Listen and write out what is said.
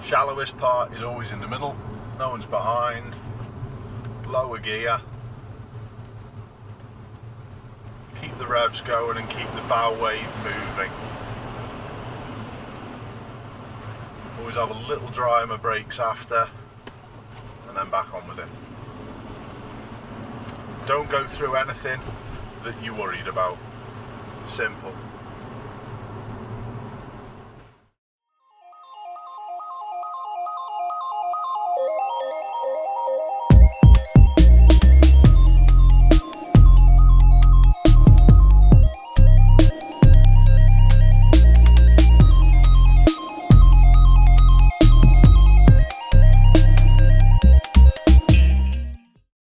Shallowest part is always in the middle, no one's behind. Lower gear. Keep the revs going and keep the bow wave moving. Always have a little dry on my brakes after, and then back on with it. Don't go through anything that you're worried about. Simple.